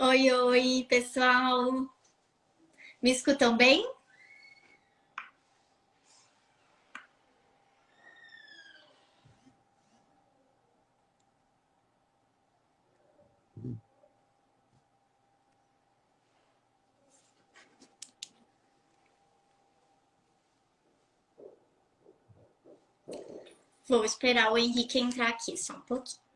Oi, oi, pessoal. Me escutam bem? Vou esperar o Henrique entrar aqui só um pouquinho.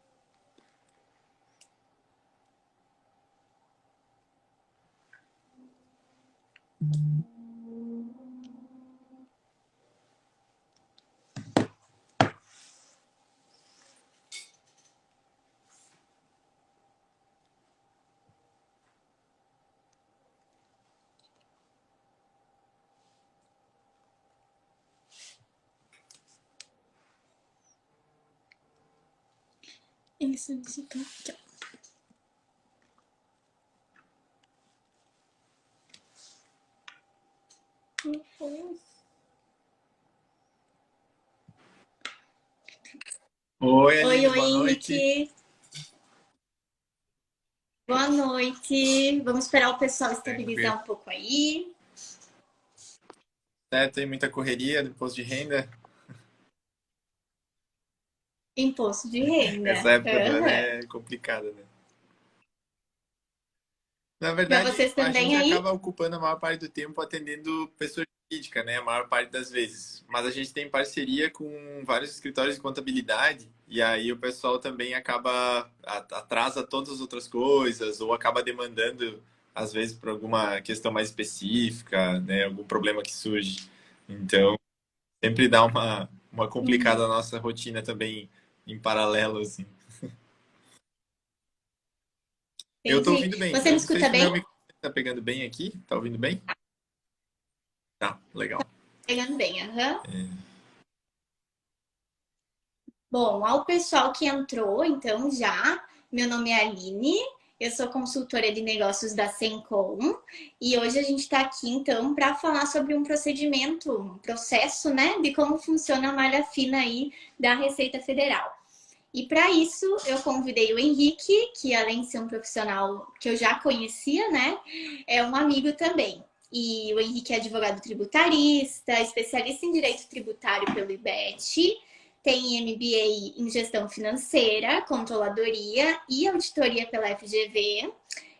Isso, aqui, ó. Oi, Oi, Aline, oi, boa noite. Henrique. Boa noite. Vamos esperar o pessoal Tranquilo. estabilizar um pouco aí. Tem muita correria do imposto de renda. Imposto de renda. Essa época do ano Aham. é complicada, né? Na Para verdade, vocês a também gente aí? acaba ocupando a maior parte do tempo atendendo pessoa jurídica, né? A maior parte das vezes. Mas a gente tem parceria com vários escritórios de contabilidade e aí o pessoal também acaba atrasa todas as outras coisas ou acaba demandando às vezes por alguma questão mais específica, né? Algum problema que surge. Então, sempre dá uma complicada Uhum. na nossa rotina também em paralelo, assim. Eu tô Entendi. ouvindo bem. Você me Eu não sei escuta se o meu bem? microfone tá pegando bem aqui. Tá ouvindo bem? Tá, legal. Pegando bem, aham. Bom, ao pessoal que entrou, então já, meu nome é Aline, eu sou consultora de negócios da Sencom e hoje a gente está aqui então para falar sobre um procedimento, um processo, né, de como funciona a malha fina aí da Receita Federal. E para isso eu convidei o Henrique, que além de ser um profissional que eu já conhecia, né, é um amigo também. E o Henrique é advogado tributarista, especialista em direito tributário pelo IBET, tem MBA em gestão financeira, controladoria e auditoria pela FGV,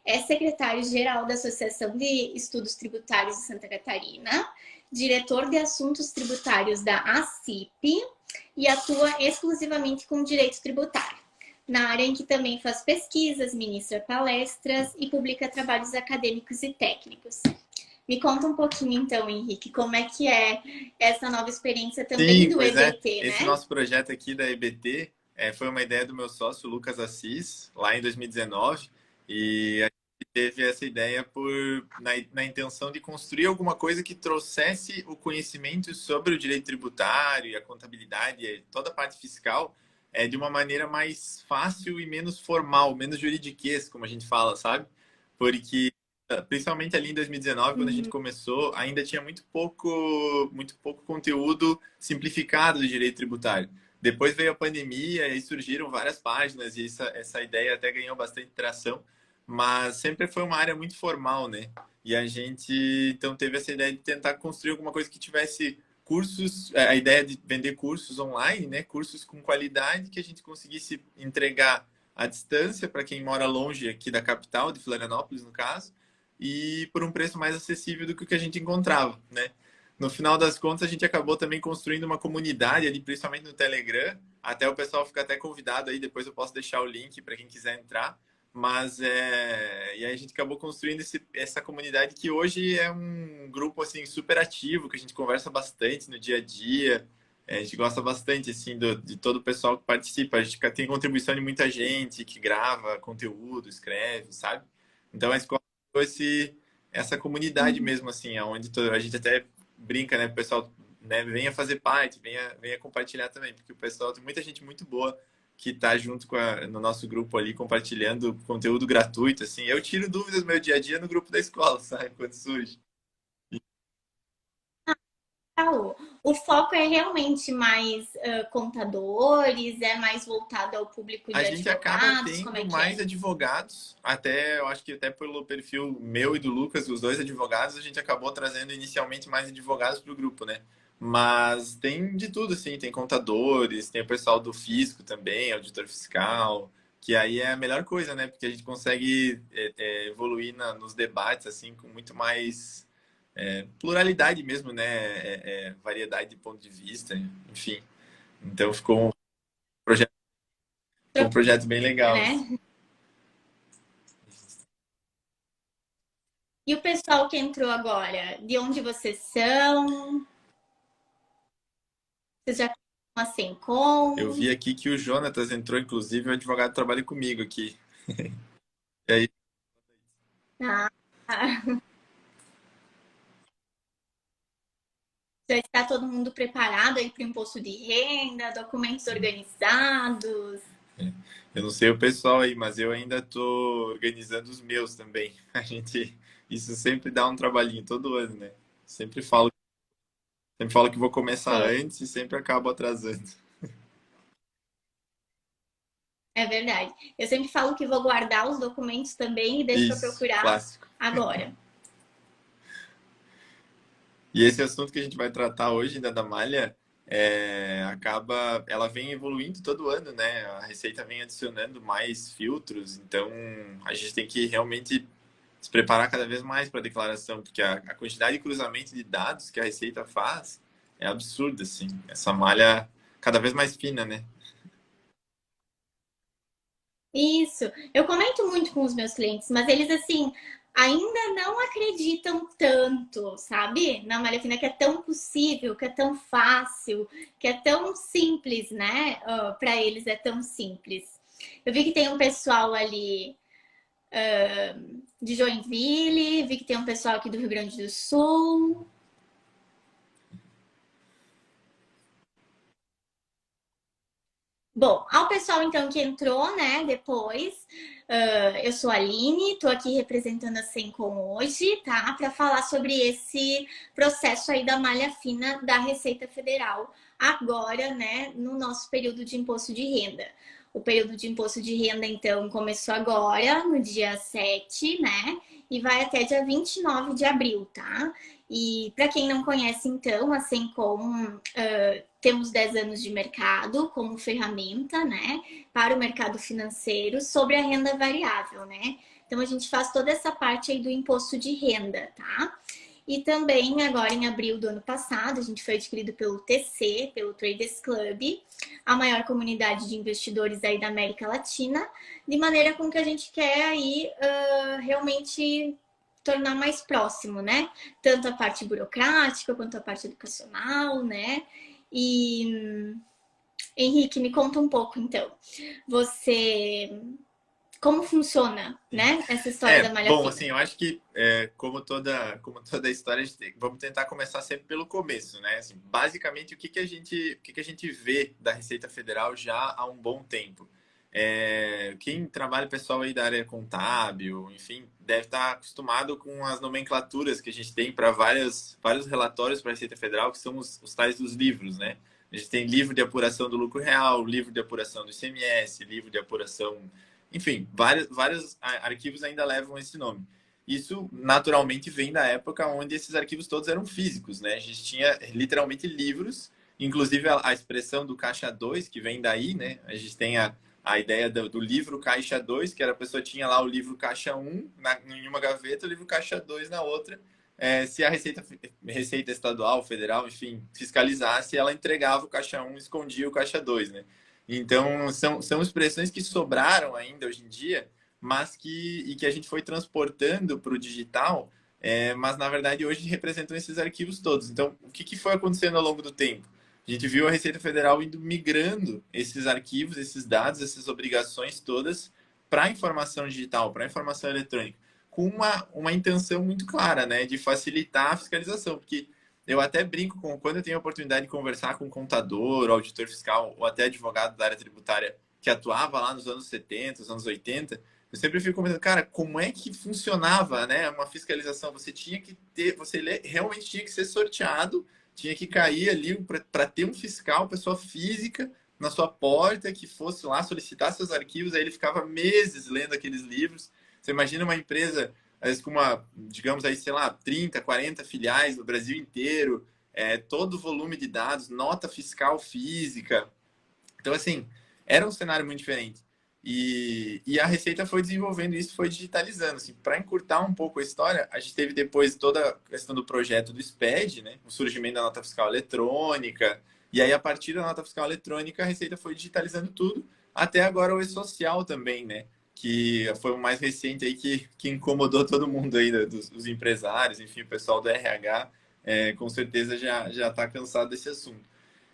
é secretário-geral da Associação de Estudos Tributários de Santa Catarina, diretor de assuntos tributários da ACIP e atua exclusivamente com direito tributário, na área em que também faz pesquisas, ministra palestras e publica trabalhos acadêmicos e técnicos. Me conta um pouquinho então, Henrique, como é que é essa nova experiência também Sim, do pois é. EBT, Esse né? nosso projeto aqui da EBT foi uma ideia do meu sócio, Lucas Assis, lá em 2019. E a gente teve essa ideia na intenção de construir alguma coisa que trouxesse o conhecimento sobre o direito tributário e a contabilidade e toda a parte fiscal de uma maneira mais fácil e menos formal, menos juridiquês, como a gente fala, sabe? Porque principalmente ali em 2019, quando a gente Uhum. começou, ainda tinha muito pouco conteúdo simplificado do direito tributário. Depois veio a pandemia e surgiram várias páginas e essa ideia até ganhou bastante tração, mas sempre foi uma área muito formal, né? E a gente então teve essa ideia de tentar construir alguma coisa que tivesse cursos, a ideia de vender cursos online, né? Cursos com qualidade que a gente conseguisse entregar à distância para quem mora longe aqui da capital, de Florianópolis, no caso, e por um preço mais acessível do que o que a gente encontrava, né? No final das contas, a gente acabou também construindo uma comunidade ali, principalmente no Telegram. Até o pessoal fica até convidado aí, depois eu posso deixar o link para quem quiser entrar. Mas e aí a gente acabou construindo essa comunidade que hoje é um grupo assim super ativo, que a gente conversa bastante no dia a dia. A gente gosta bastante assim de todo o pessoal que participa. A gente tem contribuição de muita gente que grava conteúdo, escreve, sabe? Então a escola esse, essa comunidade Uhum. mesmo, assim, onde a gente até brinca, né? O pessoal, né, venha fazer parte, venha compartilhar também, porque o pessoal tem muita gente muito boa que tá junto no nosso grupo ali, compartilhando conteúdo gratuito, assim. Eu tiro dúvidas do meu dia a dia no grupo da escola, sabe? Quando surge. O foco é realmente mais contadores, é mais voltado ao público A de gente acaba advogados, como tendo é que mais é? advogados, até eu acho que até pelo perfil meu e do Lucas, os dois advogados, a gente acabou trazendo inicialmente mais advogados para o grupo, né? Mas tem de tudo, assim, tem contadores, tem o pessoal do fisco também, auditor fiscal, que aí é a melhor coisa, né? Porque a gente consegue evoluir nos debates, assim, com muito mais pluralidade mesmo, né? Variedade de ponto de vista, enfim. Então ficou um projeto bem legal, assim. Né? E o pessoal que entrou agora, de onde vocês são? Vocês já conhecem a Eu Sencom? vi aqui que o Jonatas entrou, inclusive, o advogado que trabalha comigo aqui. E aí, Ah, já está todo mundo preparado aí para o imposto de renda, documentos sim, organizados? eu não sei o pessoal aí, mas eu ainda estou organizando os meus também. Isso sempre dá um trabalhinho todo ano, né? Sempre falo, sempre falo que vou começar Sim, antes e sempre acabo atrasando. é verdade. Eu sempre falo que vou guardar os documentos também e deixo para Isso, procurar clássico. agora. E esse assunto que a gente vai tratar hoje, ainda da malha, ela vem evoluindo todo ano, né? A Receita vem adicionando mais filtros, então a gente tem que realmente se preparar cada vez mais para a declaração, porque a quantidade de cruzamento de dados que a Receita faz é absurda, assim. Essa malha cada vez mais fina, né? Isso. Eu comento muito com os meus clientes, mas eles assim ainda não acreditam tanto, sabe? Na malha fina que é tão possível, que é tão fácil, que é tão simples, né? Para eles é tão simples. Eu vi que tem um pessoal ali de Joinville, vi que tem um pessoal aqui do Rio Grande do Sul. Bom, ao pessoal então que entrou, né, depois, eu sou a Aline, tô aqui representando a Sencom hoje, tá? Para falar sobre esse processo aí da malha fina da Receita Federal, agora, né, no nosso período de imposto de renda. O período de imposto de renda, então, começou agora, no dia 7, né? E vai até dia 29 de abril, tá? E para quem não conhece, então, a Sencom temos 10 anos de mercado como ferramenta, né, para o mercado financeiro sobre a renda variável, né? Então a gente faz toda essa parte aí do imposto de renda, tá? E também agora em abril do ano passado, a gente foi adquirido pelo TC, pelo Traders Club, a maior comunidade de investidores aí da América Latina, de maneira com que a gente quer aí realmente tornar mais próximo, né? Tanto a parte burocrática quanto a parte educacional, né? E Henrique, me conta um pouco então. Você como funciona, né? Essa história da malha Bom, fina? assim, eu acho que como toda história, vamos tentar começar sempre pelo começo, né? Assim, basicamente, o que que a gente vê da Receita Federal já há um bom tempo? Quem trabalha, pessoal aí da área contábil, enfim, deve estar acostumado com as nomenclaturas que a gente tem para vários relatórios para a Receita Federal, que são os tais dos livros, né? A gente tem livro de apuração do lucro real, livro de apuração do ICMS, livro de apuração, enfim, vários arquivos ainda levam esse nome. Isso naturalmente vem da época onde esses arquivos todos eram físicos, né? A gente tinha literalmente livros, inclusive a expressão do caixa 2 que vem daí, né? A gente tem a ideia do livro caixa 2 que era a pessoa tinha lá o livro caixa um em uma gaveta, o livro caixa 2 na outra. Se a Receita Estadual, Federal, enfim, fiscalizasse, ela entregava o caixa um, escondia o caixa 2, né? Então, são expressões que sobraram ainda hoje em dia, mas que a gente foi transportando para o digital, mas na verdade hoje representam esses arquivos todos. Então, o que foi acontecendo ao longo do tempo? A gente viu a Receita Federal indo migrando esses arquivos, esses dados, essas obrigações todas para a informação digital, para a informação eletrônica, com uma intenção muito clara, né, de facilitar a fiscalização, porque eu até brinco com quando eu tenho a oportunidade de conversar com um contador, auditor fiscal ou até advogado da área tributária que atuava lá nos anos 70, nos anos 80, eu sempre fico comentando, cara, como é que funcionava, né, uma fiscalização? Você tinha que ter, realmente tinha que ser sorteado tinha que cair ali para ter um fiscal, pessoa física, na sua porta, que fosse lá solicitar seus arquivos, aí ele ficava meses lendo aqueles livros. Você imagina uma empresa, às vezes, com uma, digamos aí, sei lá, 30, 40 filiais no Brasil inteiro, todo o volume de dados, nota fiscal física. Então, assim, era um cenário muito diferente. E a Receita foi desenvolvendo isso, foi digitalizando. Assim, para encurtar um pouco a história, a gente teve depois toda a questão do projeto do SPED, né? O surgimento da nota fiscal eletrônica. E aí, a partir da nota fiscal eletrônica, a Receita foi digitalizando tudo, até agora o e-social também, né? Que foi o mais recente aí que incomodou todo mundo aí, dos empresários, enfim, o pessoal do RH, com certeza já está cansado desse assunto.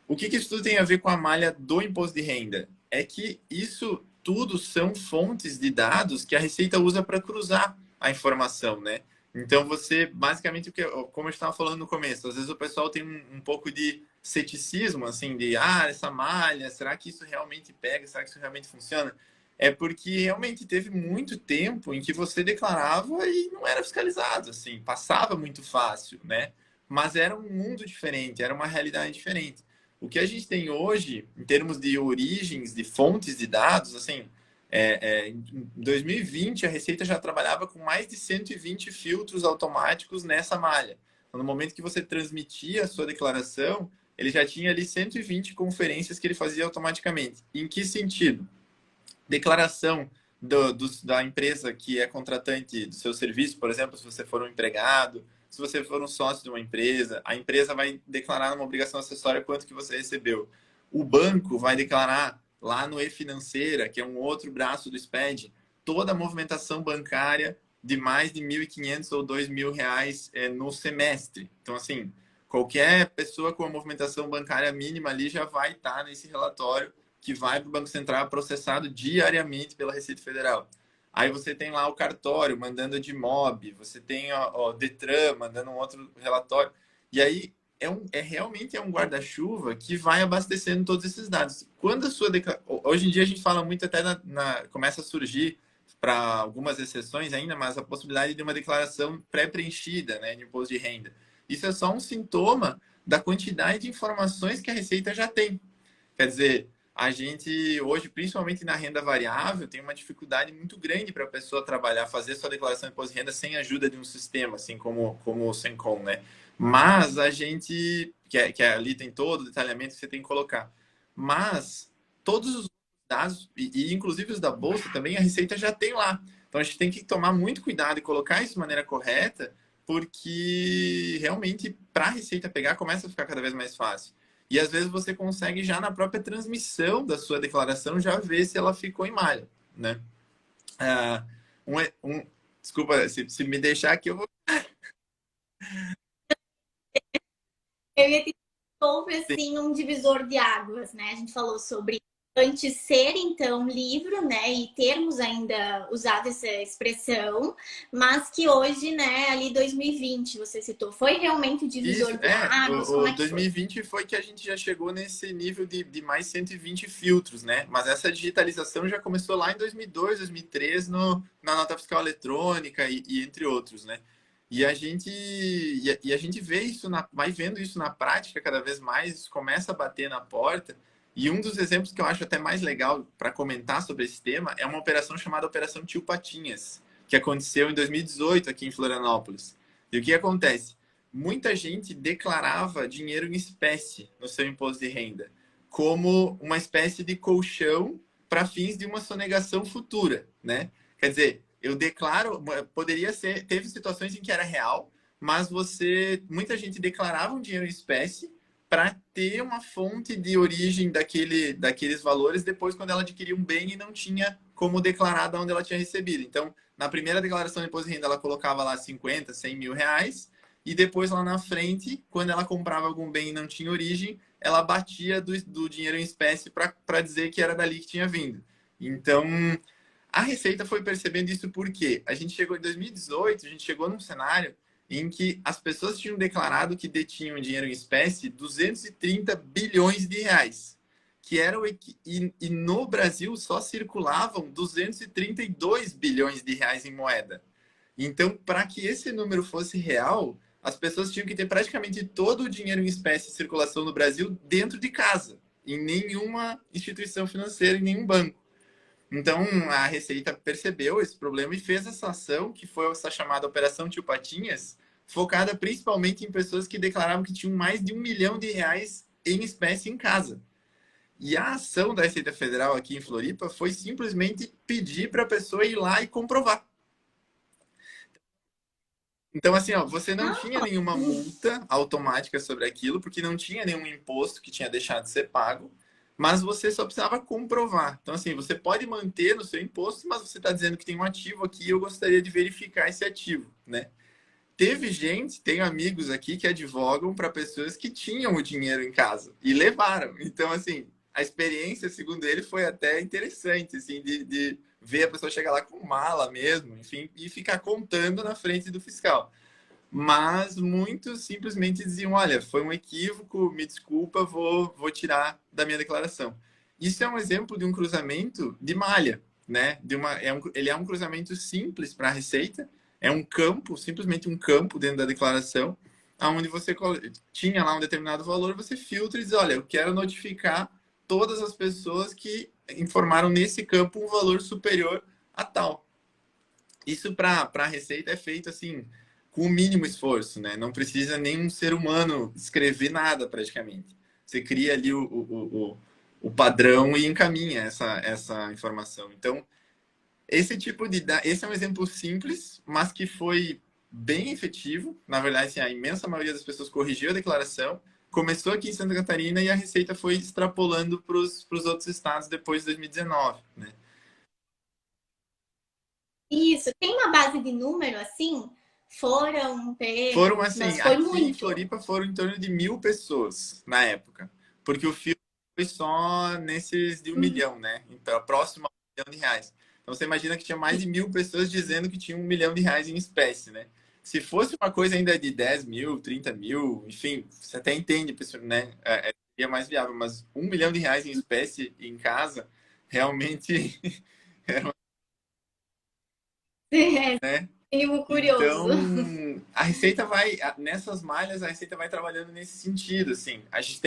O que isso tudo tem a ver com a malha do imposto de renda? É que isso tudo são fontes de dados que a Receita usa para cruzar a informação, né? Então, você, basicamente, como eu estava falando no começo, às vezes o pessoal tem um pouco de ceticismo, assim, de, essa malha, será que isso realmente pega? Será que isso realmente funciona? É porque realmente teve muito tempo em que você declarava e não era fiscalizado, assim, passava muito fácil, né? Mas era um mundo diferente, era uma realidade diferente. O que a gente tem hoje, em termos de origens, de fontes de dados, assim, em 2020 a Receita já trabalhava com mais de 120 filtros automáticos nessa malha. Então, no momento que você transmitia a sua declaração, ele já tinha ali 120 conferências que ele fazia automaticamente. Em que sentido? Declaração da empresa que é contratante do seu serviço, por exemplo, se você for um empregado, se você for um sócio de uma empresa, a empresa vai declarar numa obrigação acessória quanto que você recebeu. O banco vai declarar lá no e-financeira, que é um outro braço do SPED, toda a movimentação bancária de mais de 1.500 ou 2.000 reais no semestre. Então, assim, qualquer pessoa com a movimentação bancária mínima ali já vai estar nesse relatório que vai para o Banco Central processado diariamente pela Receita Federal. Aí você tem lá o cartório mandando a DIMOB, você tem o Detran mandando um outro relatório. E aí realmente é um guarda-chuva que vai abastecendo todos esses dados. Quando a sua hoje em dia a gente fala muito até começa a surgir para algumas exceções ainda, mas a possibilidade de uma declaração pré-preenchida, né, de imposto de renda. Isso é só um sintoma da quantidade de informações que a Receita já tem. Quer dizer, a gente hoje, principalmente na renda variável, tem uma dificuldade muito grande para a pessoa trabalhar, fazer sua declaração de imposto de renda sem a ajuda de um sistema, assim como o Sencom, né? Mas a gente, ali tem todo o detalhamento que você tem que colocar. Mas todos os dados, e inclusive os da Bolsa também, a Receita já tem lá. Então a gente tem que tomar muito cuidado e colocar isso de maneira correta, porque realmente para a Receita pegar começa a ficar cada vez mais fácil. E às vezes você consegue já na própria transmissão da sua declaração já ver se ela ficou em malha, né? Ah, desculpa, se me deixar aqui eu vou... Eu ia ter houve assim um divisor de águas, né? A gente falou sobre antes ser então livro, né, e termos ainda usado essa expressão, mas que hoje, né, ali 2020, você citou, foi realmente o divisor de águas? Como é que 2020 foi que a gente já chegou nesse nível de mais 120 filtros, né? Mas essa digitalização já começou lá em 2002, 2003, na nota fiscal eletrônica e entre outros, né? E a gente vê isso, vai vendo isso na prática cada vez mais, isso começa a bater na porta. E um dos exemplos que eu acho até mais legal para comentar sobre esse tema é uma operação chamada Operação Tio Patinhas, que aconteceu em 2018 aqui em Florianópolis. E o que acontece? Muita gente declarava dinheiro em espécie no seu imposto de renda, como uma espécie de colchão para fins de uma sonegação futura, né? Quer dizer, eu declaro, poderia ser, teve situações em que era real, mas muita gente declarava um dinheiro em espécie para ter uma fonte de origem daqueles valores depois quando ela adquiria um bem e não tinha como declarar de onde ela tinha recebido. Então, na primeira declaração de imposto de renda, ela colocava lá 50, 100 mil reais, e depois lá na frente, quando ela comprava algum bem e não tinha origem, ela batia do dinheiro em espécie para dizer que era dali que tinha vindo. Então, a Receita foi percebendo isso porque a gente chegou em 2018, a gente chegou num cenário em que as pessoas tinham declarado que detinham dinheiro em espécie 230 bilhões de reais, que era e no Brasil só circulavam 232 bilhões de reais em moeda. Então, para que esse número fosse real, as pessoas tinham que ter praticamente todo o dinheiro em espécie em circulação no Brasil dentro de casa, em nenhuma instituição financeira, em nenhum banco. Então, a Receita percebeu esse problema e fez essa ação, que foi essa chamada Operação Tio Patinhas, focada principalmente em pessoas que declaravam que tinham mais de R$ 1 milhão em espécie em casa. E a ação da Receita Federal aqui em Floripa foi simplesmente pedir para a pessoa ir lá e comprovar. Então, assim, ó, você não tinha nenhuma multa automática sobre aquilo, porque não tinha nenhum imposto que tinha deixado de ser pago, mas você só precisava comprovar. Então, assim, você pode manter no seu imposto, mas você está dizendo que tem um ativo aqui e eu gostaria de verificar esse ativo, né? Teve gente, tem amigos aqui que advogam para pessoas que tinham o dinheiro em casa e levaram. Então, assim, a experiência, segundo ele, foi até interessante, assim, de ver a pessoa chegar lá com mala mesmo, enfim, e ficar contando na frente do fiscal. Mas muitos simplesmente diziam: olha, foi um equívoco, me desculpa, vou tirar da minha declaração. Isso é um exemplo de um cruzamento de malha, né? Ele é um cruzamento simples para a Receita, é um campo, simplesmente um campo dentro da declaração, onde você tinha lá um determinado valor, você filtra e diz: olha, eu quero notificar todas as pessoas que informaram nesse campo um valor superior a tal. Isso para a Receita é feito assim, com o mínimo esforço, né? Não precisa nenhum ser humano escrever nada praticamente. Você cria ali o padrão e encaminha essa informação. Então, esse é um exemplo simples, mas que foi bem efetivo. Na verdade, assim, a imensa maioria das pessoas corrigiu a declaração. Começou aqui em Santa Catarina e a Receita foi extrapolando para os outros estados depois de 2019, né? Isso, tem uma base de número assim? Foram Foram pegos, assim, mas foi aqui em muito. Floripa foram em torno de 1.000 pessoas na época, porque o filme foi só nesses de 1 milhão, né? Então, próximo a R$ 1 milhão. Então, você imagina que tinha mais de 1.000 pessoas dizendo que tinha R$ 1 milhão em espécie, né? Se fosse uma coisa ainda de 10 mil, 30 mil, enfim, você até entende, né? Seria mais viável, mas R$ 1 milhão em espécie em casa, realmente, né? Mínimo curioso. Então, a Receita vai, nessas malhas, a Receita vai trabalhando nesse sentido, assim. A gente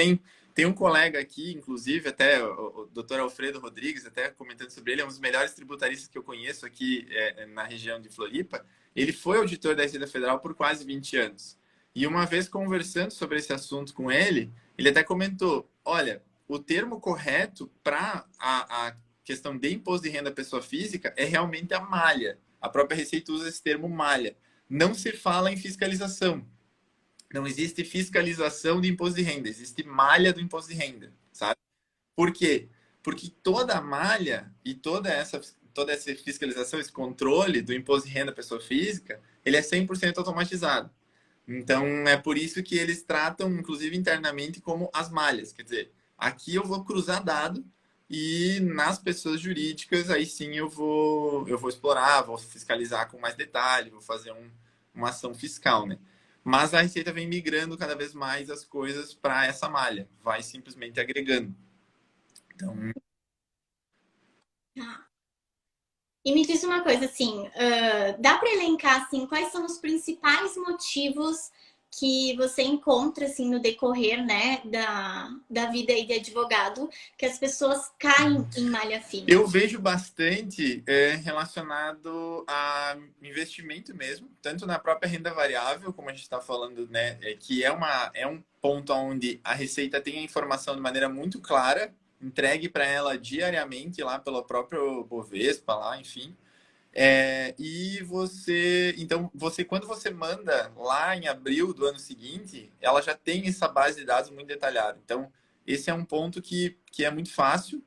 tem um colega aqui, inclusive, até o Dr. Alfredo Rodrigues, até comentando sobre ele, é um dos melhores tributaristas que eu conheço aqui na região de Floripa. Ele foi auditor da Receita Federal por quase 20 anos. E uma vez conversando sobre esse assunto com ele, ele até comentou: olha, o termo correto para a questão de imposto de renda à pessoa física é realmente a malha. A própria Receita usa esse termo malha. Não se fala em fiscalização. Não existe fiscalização de imposto de renda, existe malha do imposto de renda, sabe? Por quê? Porque toda a malha e toda essa fiscalização, esse controle do imposto de renda à pessoa física, ele é 100% automatizado. Então, é por isso que eles tratam, inclusive internamente, como as malhas. Quer dizer, aqui eu vou cruzar dado e nas pessoas jurídicas, aí sim eu vou explorar, vou fiscalizar com mais detalhe, vou fazer uma ação fiscal, né? Mas a Receita vem migrando cada vez mais as coisas para essa malha, vai simplesmente agregando. Então, Tá. E me diz uma coisa assim, dá para elencar assim quais são os principais motivos que você encontra assim no decorrer, né, da vida aí de advogado, que as pessoas caem em malha fina? eu vejo bastante relacionado a investimento mesmo, tanto na própria renda variável, como a gente está falando, né, que é um ponto onde a Receita tem a informação de maneira muito clara, entregue para ela diariamente lá pelo próprio Bovespa, lá, enfim. Então, quando você manda lá em abril do ano seguinte, ela já tem essa base de dados muito detalhada. Então, esse é um ponto que é muito fácil.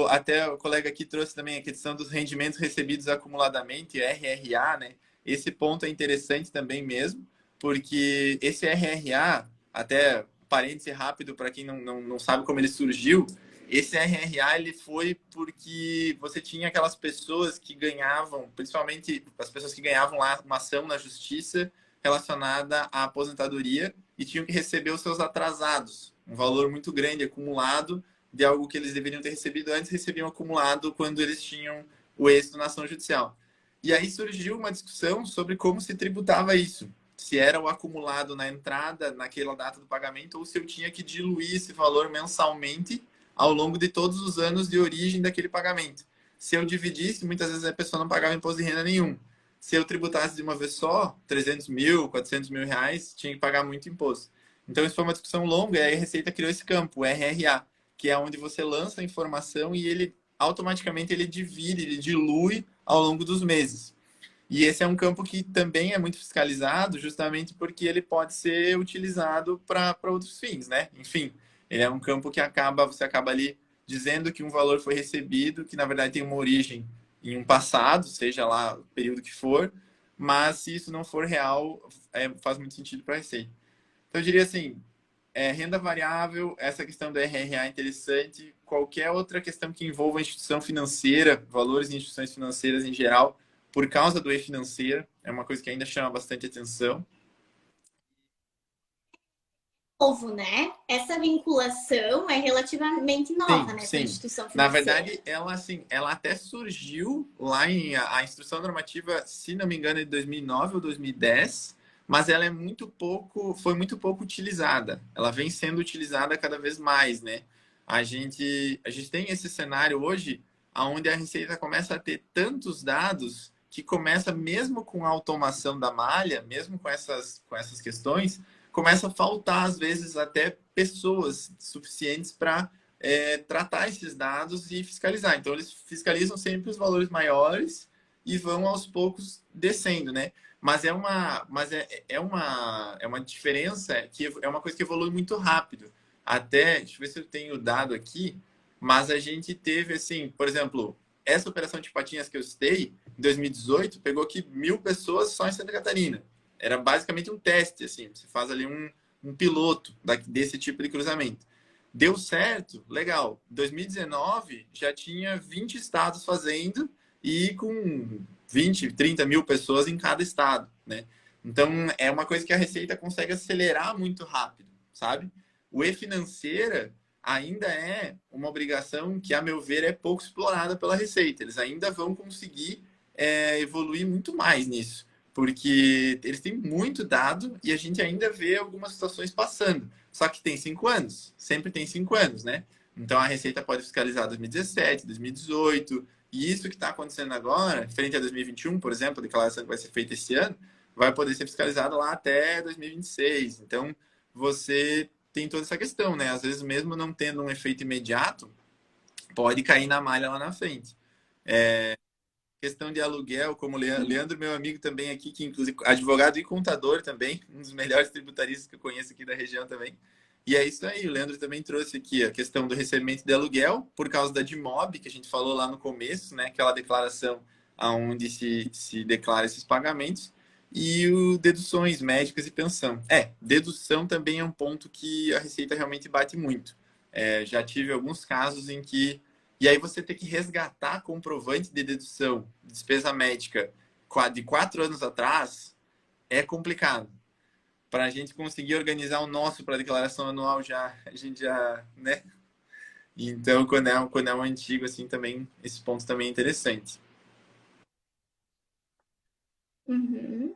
Até o colega aqui trouxe também a questão dos rendimentos recebidos acumuladamente, RRA, né? Esse ponto é interessante também mesmo, porque esse RRA, até parêntese rápido para quem não sabe como ele surgiu, esse RRA ele foi porque você tinha aquelas pessoas que ganhavam, principalmente as pessoas que ganhavam lá uma ação na justiça relacionada à aposentadoria e tinham que receber os seus atrasados, um valor muito grande acumulado de algo que eles deveriam ter recebido antes, recebiam acumulado quando eles tinham o êxito na ação judicial. E aí surgiu uma discussão sobre como se tributava isso. se era o acumulado na entrada, naquela data do pagamento, ou se eu tinha que diluir esse valor mensalmente ao longo de todos os anos de origem daquele pagamento. Se eu dividisse, muitas vezes a pessoa não pagava imposto de renda nenhum. Se eu tributasse de uma vez só, 300 mil, 400 mil reais, tinha que pagar muito imposto. Então, isso foi uma discussão longa, e aí a Receita criou esse campo, o RRA, que é onde você lança a informação e ele automaticamente ele divide, ele dilui ao longo dos meses. E esse é um campo que também é muito fiscalizado, justamente porque ele pode ser utilizado para outros fins, né? Enfim, ele é um campo que você acaba ali dizendo que um valor foi recebido, que na verdade tem uma origem em um passado, seja lá o período que for, mas se isso não for real, faz muito sentido para a Receita. Então, eu diria assim, renda variável, essa questão do RRA é interessante, qualquer outra questão que envolva a instituição financeira, valores em instituições financeiras em geral, por causa do e-financeiro, é uma coisa que ainda chama bastante atenção. Novo, né? Essa vinculação é relativamente nova Sim, nessa sim. instituição Na financeira. verdade, ela assim, ela até surgiu lá em a instrução normativa, se não me engano, é de 2009 ou 2010, mas ela é muito pouco, foi muito pouco utilizada. Ela vem sendo utilizada cada vez mais, né? A gente tem esse cenário hoje onde a Receita começa a ter tantos dados que começa mesmo com a automação da malha, mesmo com essas questões, começa a faltar às vezes até pessoas suficientes para tratar esses dados e fiscalizar. Então, eles fiscalizam sempre os valores maiores e vão aos poucos descendo, né? Mas é uma diferença que é uma coisa que evolui muito rápido. Até, deixa eu ver se eu tenho o dado aqui, mas a gente teve, assim, por exemplo, essa operação de patinhas que eu citei, em 2018, pegou aqui 1.000 pessoas só em Santa Catarina. Era basicamente um teste, assim, você faz ali um piloto desse tipo de cruzamento. Deu certo, legal. 2019 já tinha 20 estados fazendo e com 20, 30 mil pessoas em cada estado, né? Então é uma coisa que a Receita consegue acelerar muito rápido, sabe? O e-financeira ainda é uma obrigação que, a meu ver, é pouco explorada pela Receita. Eles ainda vão conseguir evoluir muito mais nisso, porque eles têm muito dado e a gente ainda vê algumas situações passando. Só que tem 5 anos, sempre tem 5 anos, né? Então a Receita pode fiscalizar 2017, 2018, e isso que está acontecendo agora, frente a 2021, por exemplo, a declaração que vai ser feita esse ano, vai poder ser fiscalizada lá até 2026. Então você tem toda essa questão, né? Às vezes, mesmo não tendo um efeito imediato, pode cair na malha lá na frente. Questão de aluguel, como o Leandro, meu amigo também aqui, que inclusive advogado e contador também, um dos melhores tributaristas que eu conheço aqui da região também. E é isso aí, o Leandro também trouxe aqui a questão do recebimento de aluguel, por causa da DIMOB, que a gente falou lá no começo, né? Aquela declaração onde se declara esses pagamentos, e o deduções médicas e pensão. Dedução também é um ponto que a Receita realmente bate muito. Já tive alguns casos em que e aí você ter que resgatar comprovante de dedução de despesa médica de 4 anos atrás é complicado. Para a gente conseguir organizar o nosso para a declaração anual a gente já, né? Então, quando é um antigo, assim, também, esse ponto também é interessante. Uhum.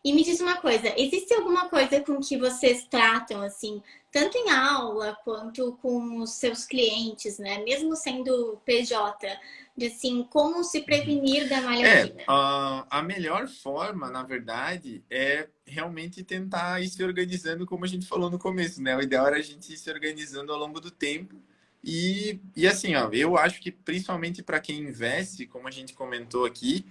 E me diz uma coisa, existe alguma coisa com que vocês tratam, assim, tanto em aula quanto com os seus clientes, né? Mesmo sendo PJ, de assim, como se prevenir da malha fina? A melhor forma, na verdade, é realmente tentar ir se organizando, como a gente falou no começo, né? O ideal era a gente ir se organizando ao longo do tempo. E assim, ó, eu acho que principalmente para quem investe, como a gente comentou aqui,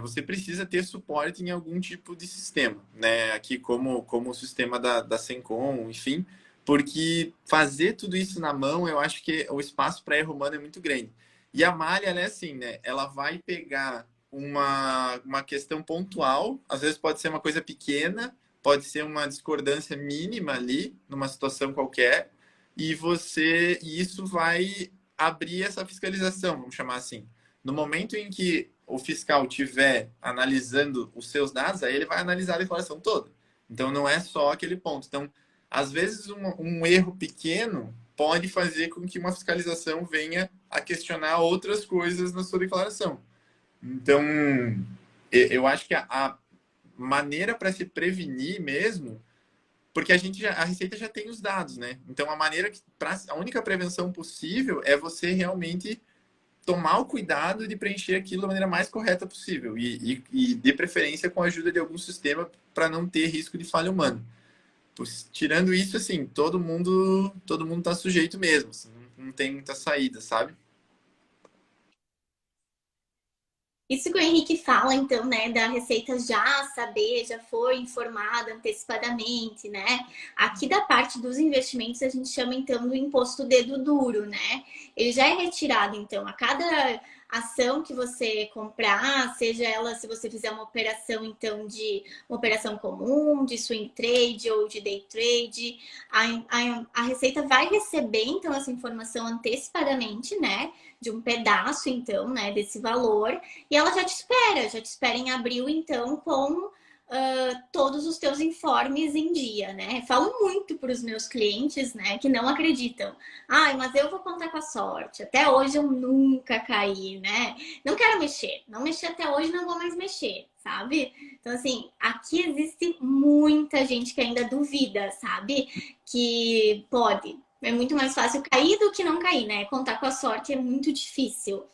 você precisa ter suporte em algum tipo de sistema, né? Aqui como o sistema da Sencom, enfim, porque fazer tudo isso na mão, eu acho que o espaço para erro humano é muito grande. E a malha, ela é assim, né? Ela vai pegar uma questão pontual, às vezes pode ser uma coisa pequena, pode ser uma discordância mínima ali, numa situação qualquer, e isso vai abrir essa fiscalização, vamos chamar assim. No momento em que o fiscal estiver analisando os seus dados, aí ele vai analisar a declaração toda. Então não é só aquele ponto. Então, às vezes um erro pequeno pode fazer com que uma fiscalização venha a questionar outras coisas na sua declaração. Então, eu acho que maneira para se prevenir mesmo, porque a Receita já tem os dados, né? Então, a única prevenção possível é você realmente tomar o cuidado de preencher aquilo da maneira mais correta possível e de preferência com a ajuda de algum sistema para não ter risco de falha humana. Tirando isso, assim, todo mundo tá sujeito mesmo, assim, não tem muita saída, sabe? Isso que o Henrique fala, então, né, da Receita já saber, já foi informada antecipadamente, né? Aqui da parte dos investimentos, a gente chama, então, do imposto dedo duro, né? Ele já é retirado, então, a cada ação que você comprar, seja ela se você fizer uma operação, então, de uma operação comum, de swing trade ou de day trade, a Receita vai receber, então, essa informação antecipadamente, né? De um pedaço, então, né, desse valor, e ela já te espera em abril, então, com todos os teus informes em dia, né? Falo muito para os meus clientes, né, que não acreditam. Ai, mas eu vou contar com a sorte. Até hoje eu nunca caí, né? Não quero mexer. Não mexi até hoje, não vou mais mexer, sabe? Então, assim, aqui existe muita gente que ainda duvida, sabe? Que pode. É muito mais fácil cair do que não cair, né? Contar com a sorte é muito difícil.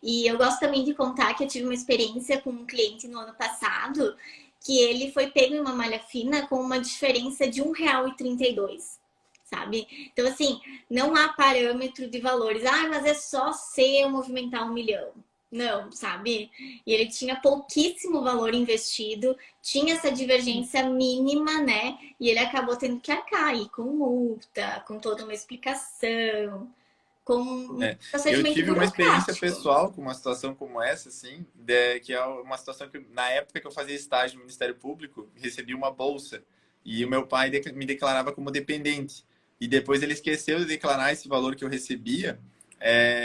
E eu gosto também de contar que eu tive uma experiência com um cliente no ano passado que ele foi pego em uma malha fina com uma diferença de R$ 1,32, sabe? Então, assim, não há parâmetro de valores. Ah, mas é só se eu movimentar 1 milhão. Não, sabe? E ele tinha pouquíssimo valor investido, tinha essa divergência mínima, né? E ele acabou tendo que arcar aí com multa, com toda uma explicação, com um É, eu procedimento tive uma experiência burocrático. pessoal com uma situação como essa, assim, que é uma situação que, na época que eu fazia estágio no Ministério Público, recebi uma bolsa e o meu pai me declarava como dependente. E depois ele esqueceu de declarar esse valor que eu recebia,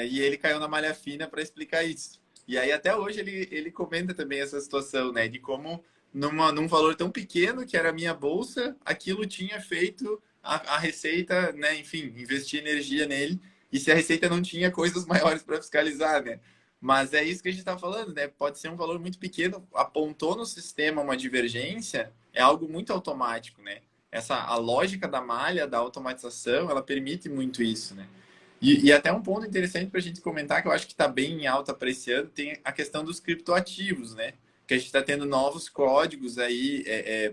e ele caiu na malha fina para explicar isso. E aí, até hoje, ele comenta também essa situação, né, de como num valor tão pequeno que era a minha bolsa, aquilo tinha feito a Receita, né, enfim, investir energia nele e se a Receita não tinha coisas maiores para fiscalizar, né? Mas é isso que a gente está falando, né? Pode ser um valor muito pequeno, apontou no sistema uma divergência, é algo muito automático, né? A lógica da malha, da automatização, ela permite muito isso, né? E até um ponto interessante para a gente comentar, que eu acho que está bem em alta para esse ano, tem a questão dos criptoativos, né? Que a gente está tendo novos códigos aí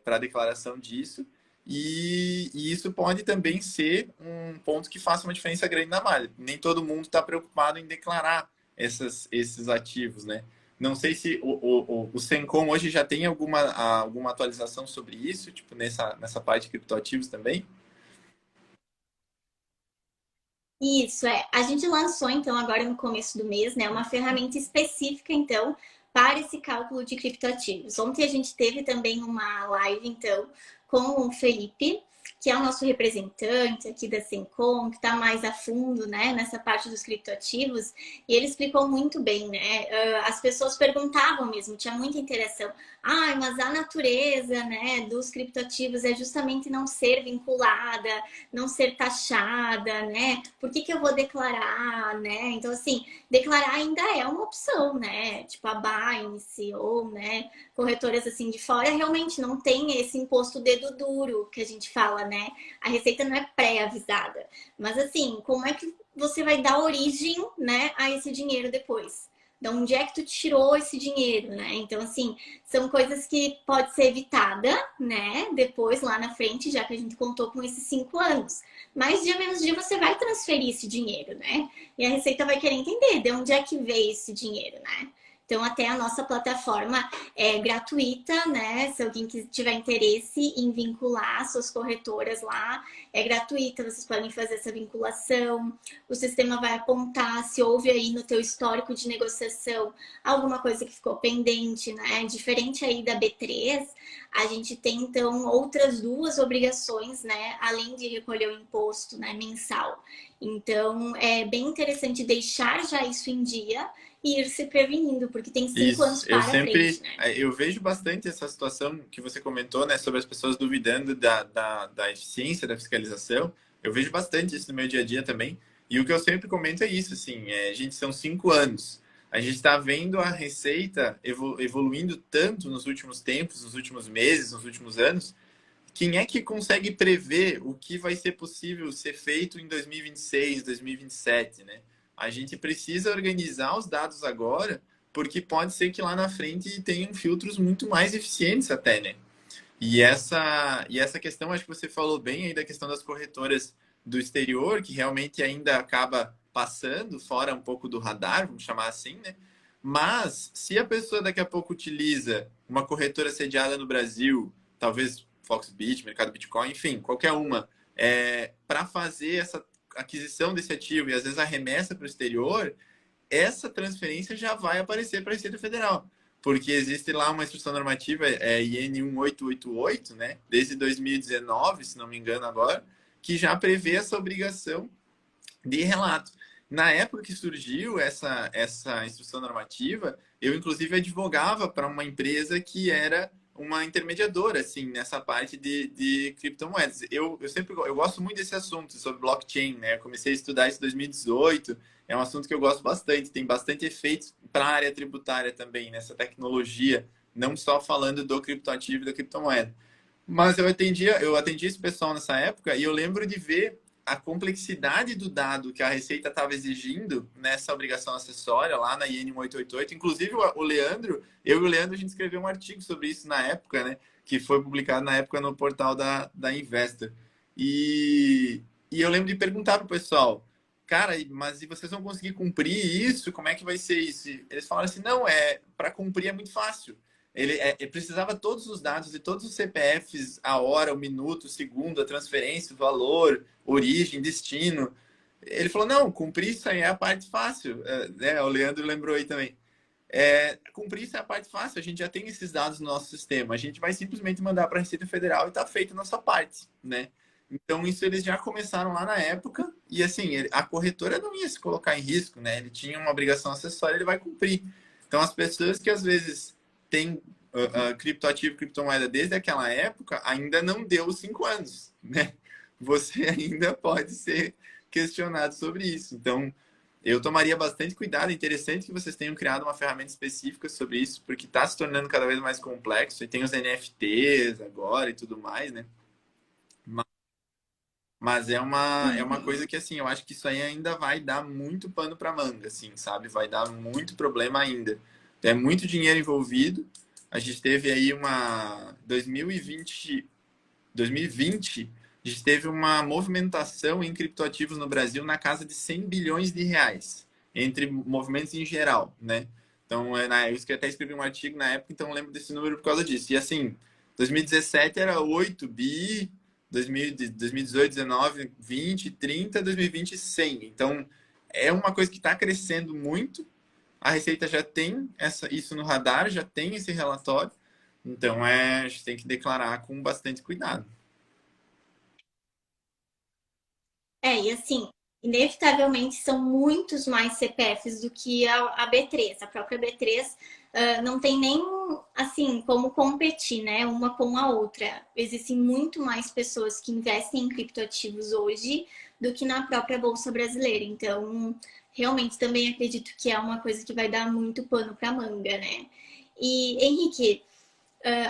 para declaração disso. E isso pode também ser um ponto que faça uma diferença grande na malha. Nem todo mundo está preocupado em declarar esses ativos, né? Não sei se o Sencom hoje já tem alguma atualização sobre isso, tipo nessa parte de criptoativos também. Isso, é. A gente lançou, então, agora no começo do mês, né, uma ferramenta específica, então, para esse cálculo de criptoativos. Ontem a gente teve também uma live, então, com o Felipe, que é o nosso representante aqui da Sencom, que está mais a fundo, né, nessa parte dos criptoativos, e ele explicou muito bem, né? As pessoas perguntavam mesmo, tinha muita interação. Ah, mas a natureza, né, dos criptoativos é justamente não ser vinculada, não ser taxada, né? Por que eu vou declarar, né? Então, assim, declarar ainda é uma opção, né? Tipo a Binance ou, né, corretoras assim de fora realmente não tem esse imposto dedo duro que a gente fala, né? A receita não é pré-avisada. Mas, assim, como é que você vai dar origem, né, a esse dinheiro depois? De onde é que tu tirou esse dinheiro, né? Então, assim, são coisas que pode ser evitada, né? Depois, lá na frente, já que a gente contou com esses 5 anos. Mas dia menos dia você vai transferir esse dinheiro, né? E a Receita vai querer entender de onde é que veio esse dinheiro, né? Então, até a nossa plataforma é gratuita, né? Se alguém tiver interesse em vincular suas corretoras lá, é gratuita, vocês podem fazer essa vinculação. O sistema vai apontar se houve aí no teu histórico de negociação alguma coisa que ficou pendente, né? Diferente aí da B3, a gente tem então outras duas obrigações, né? Além de recolher o imposto, né, mensal. Então, é bem interessante deixar já isso em dia e ir se prevenindo, porque tem 5 anos Isso, para frente, né? eu vejo bastante essa situação que você comentou, né, sobre as pessoas duvidando da eficiência da fiscalização. Eu vejo bastante isso no meu dia a dia também. E o que eu sempre comento é isso, assim, gente, são 5 anos. A gente está vendo a Receita evoluindo tanto nos últimos tempos, nos últimos meses, nos últimos anos. Quem é que consegue prever o que vai ser possível ser feito em 2026, 2027, né? A gente precisa organizar os dados agora, porque pode ser que lá na frente tenham filtros muito mais eficientes até, né? E essa questão, acho que você falou bem aí da questão das corretoras do exterior, que realmente ainda acaba passando fora um pouco do radar, vamos chamar assim, né? Mas se a pessoa daqui a pouco utiliza uma corretora sediada no Brasil, talvez Foxbit, Mercado Bitcoin, enfim, qualquer uma, para fazer essa aquisição desse ativo e às vezes a remessa para o exterior, essa transferência já vai aparecer para a Receita Federal. Porque existe lá uma instrução normativa, IN 1888, né, desde 2019, se não me engano agora, que já prevê essa obrigação de relato. Na época que surgiu essa instrução normativa, eu inclusive advogava para uma empresa que era uma intermediadora, assim, nessa parte de criptomoedas. Eu gosto muito desse assunto, sobre blockchain, né? Eu comecei a estudar isso em 2018, é um assunto que eu gosto bastante, tem bastante efeitos para a área tributária também, nessa tecnologia, não só falando do criptoativo e da criptomoeda. Mas eu atendi esse pessoal nessa época e eu lembro de ver a complexidade do dado que a Receita estava exigindo nessa obrigação acessória lá na IN 1888. Inclusive, o Leandro, eu e o Leandro, a gente escreveu um artigo sobre isso na época, né? Que foi publicado na época no portal da Investor. E eu lembro de perguntar para o pessoal, cara, mas e vocês vão conseguir cumprir isso? Como é que vai ser isso? E eles falaram assim, não, para cumprir é muito fácil. Ele precisava todos os dados de todos os CPFs, a hora, o minuto, o segundo, a transferência, o valor, origem, destino. Ele falou, não, cumprir isso aí é a parte fácil. O Leandro lembrou aí também. Cumprir isso é a parte fácil, a gente já tem esses dados no nosso sistema. A gente vai simplesmente mandar para a Receita Federal e está feita a nossa parte, né? Então, isso eles já começaram lá na época. E, assim, a corretora não ia se colocar em risco, né? Ele tinha uma obrigação acessória, ele vai cumprir. Então, as pessoas que, às vezes, têm criptoativo, criptomoeda desde aquela época, ainda não deu os 5 anos, né? Você ainda pode ser questionado sobre isso. Então, eu tomaria bastante cuidado. É interessante que vocês tenham criado uma ferramenta específica sobre isso, porque está se tornando cada vez mais complexo. E tem os NFTs agora e tudo mais, né? Mas é uma coisa que, assim, eu acho que isso aí ainda vai dar muito pano para manga, assim, sabe? Vai dar muito problema ainda. É muito dinheiro envolvido. A gente teve aí 2020, a gente teve uma movimentação em criptoativos no Brasil na casa de 100 bilhões de reais, entre movimentos em geral, né? Então, eu até escrevi um artigo na época, então eu lembro desse número por causa disso. E assim, 2017 era 8 bi, 2018, 19, 20, 30, 2020, 100. Então, é uma coisa que está crescendo muito. A Receita já tem isso no radar, já tem esse relatório. Então, a gente tem que declarar com bastante cuidado. E assim, inevitavelmente são muitos mais CPFs do que a B3. A própria B3 não tem nem assim como competir, né, uma com a outra. Existem muito mais pessoas que investem em criptoativos hoje do que na própria Bolsa Brasileira. Então, realmente também acredito que é uma coisa que vai dar muito pano para manga, né? E Henrique,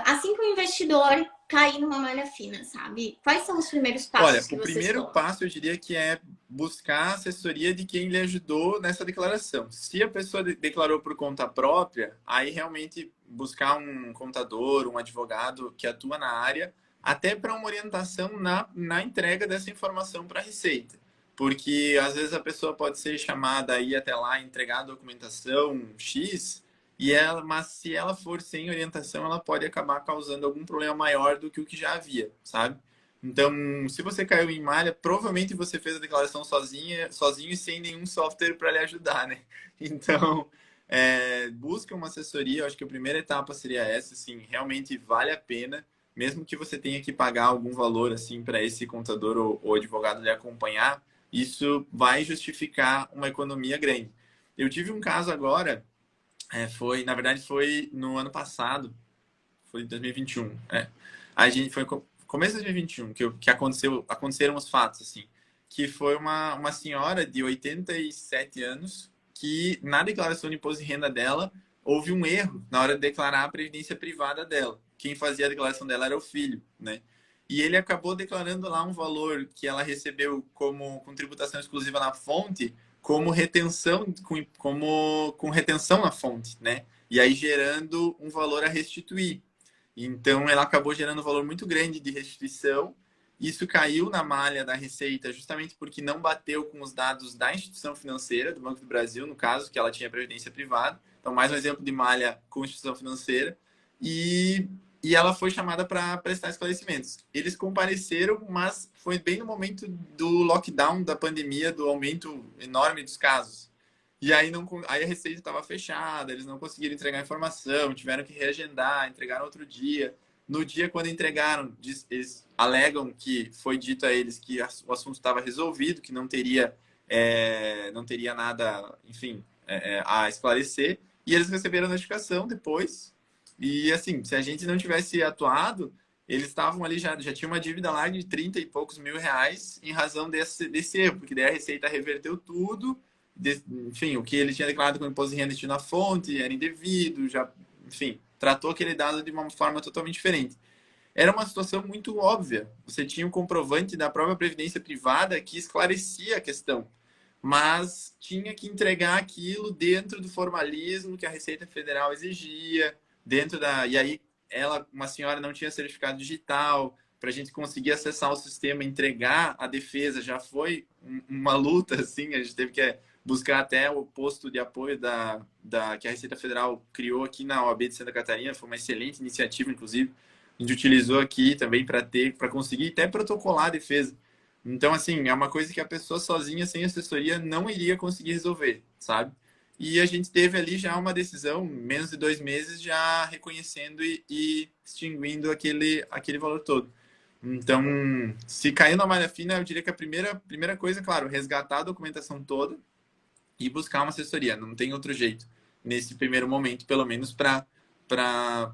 assim que o investidor cair numa malha fina, sabe? Quais são os primeiros Olha, passos que o vocês primeiro tomam? passo eu diria que é buscar a assessoria de quem lhe ajudou nessa declaração. Se a pessoa declarou por conta própria, aí realmente buscar um contador, um advogado que atua na área, até para uma orientação na entrega dessa informação para a Receita. Porque às vezes a pessoa pode ser chamada aí até lá, entregar a documentação X, mas se ela for sem orientação, ela pode acabar causando algum problema maior do que o que já havia, sabe? Então, se você caiu em malha, provavelmente você fez a declaração sozinho e sem nenhum software para lhe ajudar, né? Então, busca uma assessoria. Eu acho que a primeira etapa seria essa, assim, realmente vale a pena, mesmo que você tenha que pagar algum valor assim para esse contador ou advogado lhe acompanhar, isso vai justificar uma economia grande. Eu tive um caso agora, na verdade, foi no ano passado, foi em 2021. A gente foi começo de 2021 que aconteceram os fatos assim, que foi uma senhora de 87 anos que na declaração de imposto de renda dela houve um erro na hora de declarar a previdência privada dela. Quem fazia a declaração dela era o filho, né? E ele acabou declarando lá um valor que ela recebeu como com tributação exclusiva na fonte, como retenção, com retenção na fonte, né? E aí gerando um valor a restituir. Então ela acabou gerando um valor muito grande de restituição. Isso caiu na malha da Receita justamente porque não bateu com os dados da instituição financeira, do Banco do Brasil, no caso, que ela tinha previdência privada. Então, mais um exemplo de malha com instituição financeira. E ela foi chamada para prestar esclarecimentos. Eles compareceram, mas foi bem no momento do lockdown da pandemia, do aumento enorme dos casos. E aí, aí a Receita estava fechada, eles não conseguiram entregar informação, tiveram que reagendar, entregaram outro dia. No dia, quando entregaram, eles alegam que foi dito a eles que o assunto estava resolvido, que não teria nada, enfim, a esclarecer. E eles receberam a notificação depois. E, assim, se a gente não tivesse atuado, eles estavam ali, já tinha uma dívida lá de 30 e poucos mil reais em razão desse erro, porque daí a Receita reverteu tudo. Enfim, o que ele tinha declarado com imposto de renda na fonte era indevido, já, enfim, tratou aquele dado de uma forma totalmente diferente. Era uma situação muito óbvia. Você tinha um comprovante da própria previdência privada que esclarecia a questão, mas tinha que entregar aquilo dentro do formalismo que a Receita Federal exigia, e aí uma senhora não tinha certificado digital, para a gente conseguir acessar o sistema, entregar a defesa, já foi uma luta, assim, a gente teve que buscar até o posto de apoio que a Receita Federal criou aqui na OAB de Santa Catarina, foi uma excelente iniciativa, inclusive, a gente utilizou aqui também para conseguir até protocolar a defesa. Então, assim, é uma coisa que a pessoa sozinha, sem assessoria, não iria conseguir resolver, sabe? E a gente teve ali já uma decisão, menos de 2 meses, já reconhecendo e extinguindo aquele valor todo. Então, se cair na malha fina, eu diria que a primeira coisa, claro, resgatar a documentação toda e buscar uma assessoria. Não tem outro jeito, nesse primeiro momento, pelo menos, para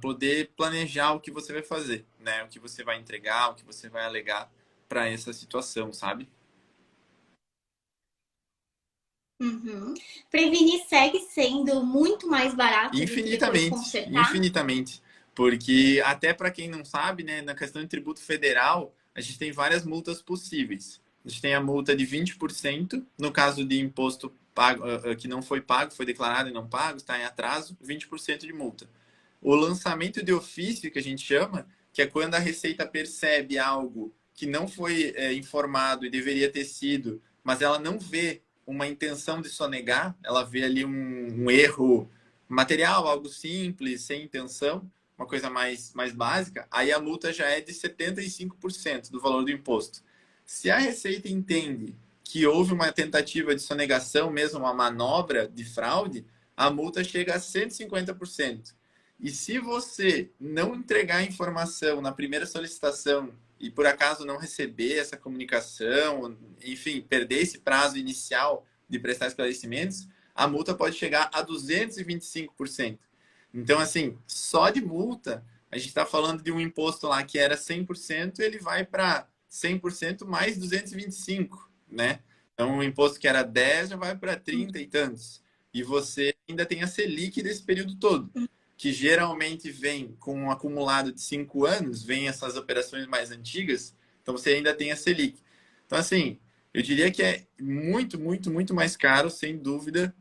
poder planejar o que você vai fazer, né? O que você vai entregar, o que você vai alegar para essa situação, sabe? Uhum. Prevenir segue sendo muito mais barato do que depois Infinitamente, consertar? infinitamente. Porque até para quem não sabe, né, na questão de tributo federal, a gente tem várias multas possíveis. A gente tem a multa de 20% no caso de imposto pago, que não foi pago, foi declarado e não pago, está em atraso, 20% de multa. O lançamento de ofício, que a gente chama, que é quando a Receita percebe algo que não foi informado e deveria ter sido, mas ela não vê uma intenção de sonegar, ela vê ali um erro material, algo simples, sem intenção, uma coisa mais básica, aí a multa já é de 75% do valor do imposto. Se a Receita entende que houve uma tentativa de sonegação, mesmo uma manobra de fraude, a multa chega a 150%. E se você não entregar a informação na primeira solicitação e por acaso não receber essa comunicação, enfim, perder esse prazo inicial de prestar esclarecimentos, a multa pode chegar a 225%. Então, assim, só de multa, a gente está falando de um imposto lá que era 100%, ele vai para 100% mais 225, né? Então, o imposto que era 10 já vai para 30 e tantos. E você ainda tem a Selic desse período todo, que geralmente vem com um acumulado de 5 anos, vem essas operações mais antigas, então você ainda tem a Selic. Então, assim, eu diria que é muito, muito, muito mais caro, sem dúvida,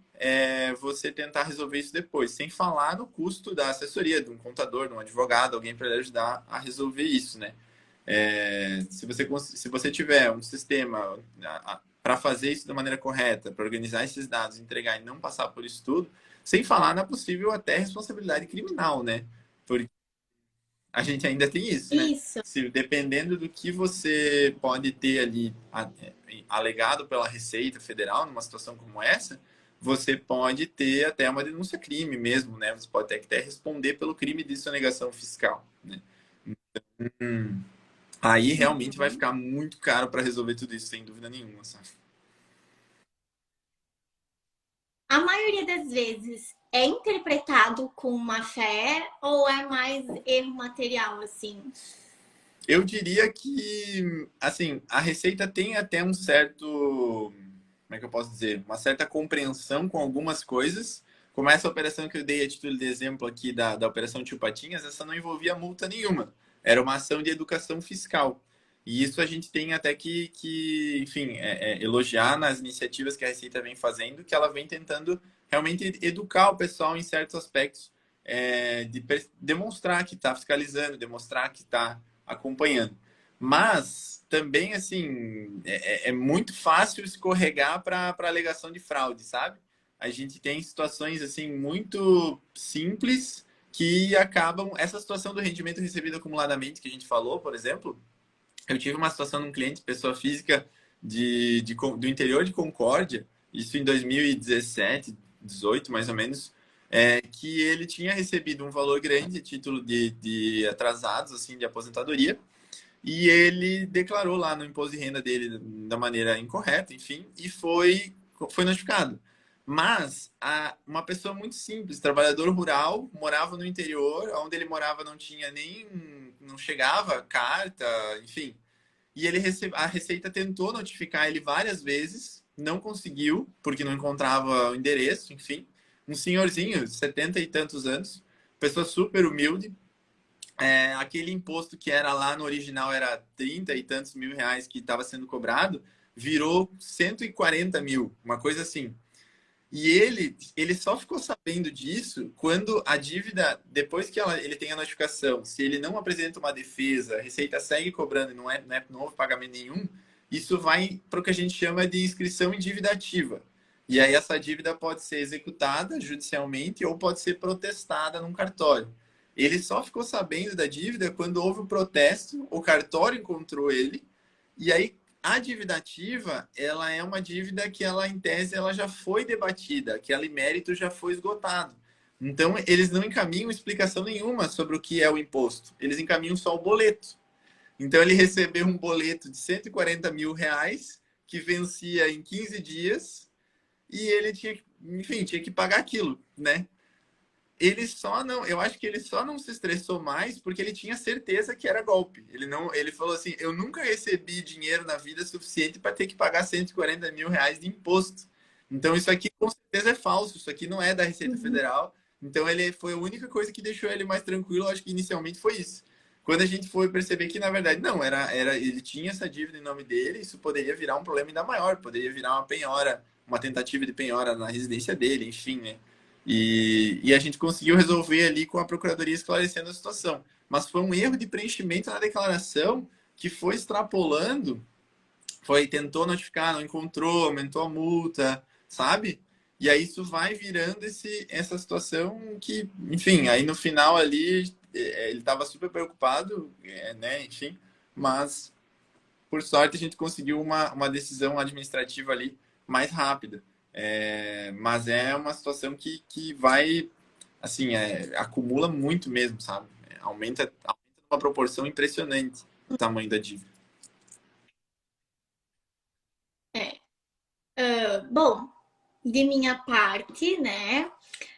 você tentar resolver isso depois, sem falar no custo da assessoria, de um contador, de um advogado, alguém para ajudar a resolver isso, né? Se você tiver um sistema para fazer isso da maneira correta, para organizar esses dados, entregar e não passar por isso tudo, sem falar na possível até responsabilidade criminal, né? Porque a gente ainda tem isso, né? Isso. Se, dependendo do que você pode ter ali alegado pela Receita Federal numa situação como essa, você pode ter até uma denúncia crime mesmo, né? Você pode até responder pelo crime de sonegação fiscal, né? Hum, Aí realmente vai Uhum. ficar muito caro para resolver tudo isso, sem dúvida nenhuma, sabe? A maioria das vezes é interpretado com má fé ou é mais erro material, assim? Eu diria que, assim, a Receita tem até um certo, como como é que eu posso dizer? Uma certa compreensão com algumas coisas. Como essa operação que eu dei a título de exemplo aqui da Operação Tio Patinhas, essa não envolvia multa nenhuma. Era uma ação de educação fiscal. E isso a gente tem até que enfim, elogiar nas iniciativas que a Receita vem fazendo, que ela vem tentando realmente educar o pessoal em certos aspectos, de demonstrar que está fiscalizando, demonstrar que está acompanhando. Mas também, assim, é muito fácil escorregar para alegação de fraude, sabe? A gente tem situações, assim, muito simples que acabam... Essa situação do rendimento recebido acumuladamente que a gente falou, por exemplo, eu tive uma situação de um cliente, pessoa física, do interior de Concórdia, isso em 2017, 18 mais ou menos, que ele tinha recebido um valor grande a título de atrasados, assim, de aposentadoria, e ele declarou lá no imposto de renda dele da maneira incorreta, enfim, e foi notificado. Mas uma pessoa muito simples, trabalhador rural, morava no interior, onde ele morava não tinha nem, não chegava carta, enfim. E a Receita tentou notificar ele várias vezes, não conseguiu, porque não encontrava o endereço, enfim. Um senhorzinho, 70 e tantos anos, pessoa super humilde, aquele imposto que era lá no original era 30 e tantos mil reais que estava sendo cobrado, virou 140 mil, uma coisa assim. E ele só ficou sabendo disso quando a dívida, depois que ele tem a notificação, se ele não apresenta uma defesa, a Receita segue cobrando e não houve pagamento nenhum, isso vai para o que a gente chama de inscrição em dívida ativa. E aí essa dívida pode ser executada judicialmente ou pode ser protestada num cartório. Ele só ficou sabendo da dívida quando houve o protesto, o cartório encontrou ele, e aí a dívida ativa, ela é uma dívida que ela, em tese, ela já foi debatida, que ela em mérito já foi esgotado. Então, eles não encaminham explicação nenhuma sobre o que é o imposto. Eles encaminham só o boleto. Então, ele recebeu um boleto de 140 mil reais, que vencia em 15 dias, e ele tinha, enfim, tinha que pagar aquilo, né? Ele só não, eu acho que ele só não se estressou mais porque ele tinha certeza que era golpe. Ele não, ele falou assim: eu nunca recebi dinheiro na vida suficiente para ter que pagar 140 mil reais de imposto. Então isso aqui com certeza é falso, isso aqui não é da Receita Uhum. Federal. Então ele foi a única coisa que deixou ele mais tranquilo, acho que inicialmente foi isso. Quando a gente foi perceber que na verdade não, ele tinha essa dívida em nome dele, isso poderia virar um problema ainda maior, poderia virar uma penhora, uma tentativa de penhora na residência dele, enfim, né? E a gente conseguiu resolver ali com a Procuradoria esclarecendo a situação. Mas foi um erro de preenchimento na declaração que foi extrapolando, tentou notificar, não encontrou, aumentou a multa, sabe? E aí isso vai virando essa situação que, enfim, aí no final ali ele estava super preocupado, né? Enfim, mas por sorte a gente conseguiu uma decisão administrativa ali mais rápida. Mas é uma situação que vai, assim, acumula muito mesmo, sabe? Aumenta uma proporção impressionante o tamanho da dívida. É. Bom, de minha parte, né?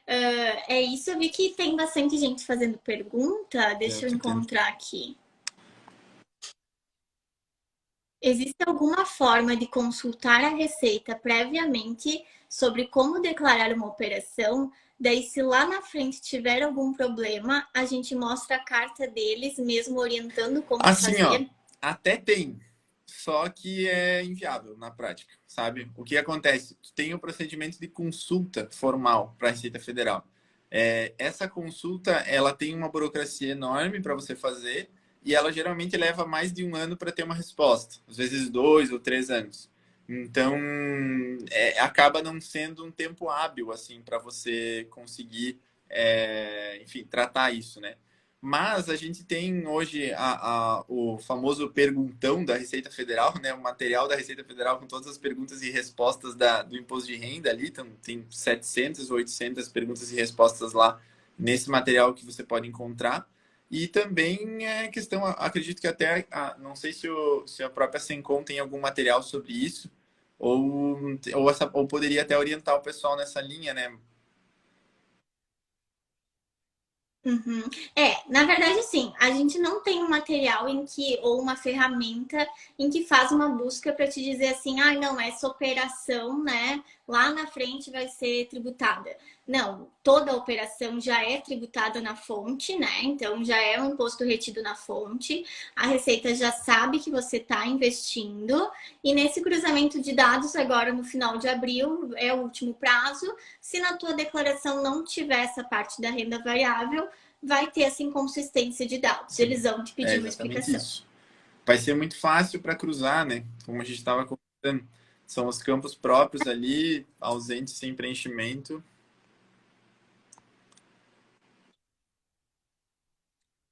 É isso. Eu vi que tem bastante gente fazendo pergunta. Eu Deixa eu tô tendo. encontrar aqui. Existe alguma forma de consultar a Receita previamente sobre como declarar uma operação? Daí, se lá na frente tiver algum problema, a gente mostra a carta deles, mesmo orientando como Assim, ó, fazer? até tem, só que é inviável na prática, sabe? O que acontece? Tu tem o procedimento de consulta formal para a Receita Federal. Essa consulta, ela tem uma burocracia enorme para você fazer e ela geralmente leva mais de um ano para ter uma resposta, às vezes 2 ou 3 anos. Então, acaba não sendo um tempo hábil assim para você conseguir, enfim, tratar isso, né? Mas a gente tem hoje o famoso perguntão da Receita Federal, né? O material da Receita Federal com todas as perguntas e respostas do imposto de renda ali. Então, tem 700 ou 800 perguntas e respostas lá nesse material que você pode encontrar. E também é questão, acredito que até, não sei se a própria Sencom tem algum material sobre isso, ou poderia até orientar o pessoal nessa linha, né? Uhum. Na verdade, assim, a gente não tem um material em que, ou uma ferramenta em que faz uma busca para te dizer assim, ah, não, essa operação, né, lá na frente vai ser tributada. Não, toda operação já é tributada na fonte, né? Então já é um imposto retido na fonte. A Receita já sabe que você está investindo, e nesse cruzamento de dados, agora no final de abril, é o último prazo. Se na tua declaração não tiver essa parte da renda variável, vai ter essa inconsistência de dados. Sim, Eles vão te é pedir uma exatamente explicação. isso. Vai ser muito fácil para cruzar, né? Como a gente estava comentando, são os campos próprios ali, ausentes sem preenchimento.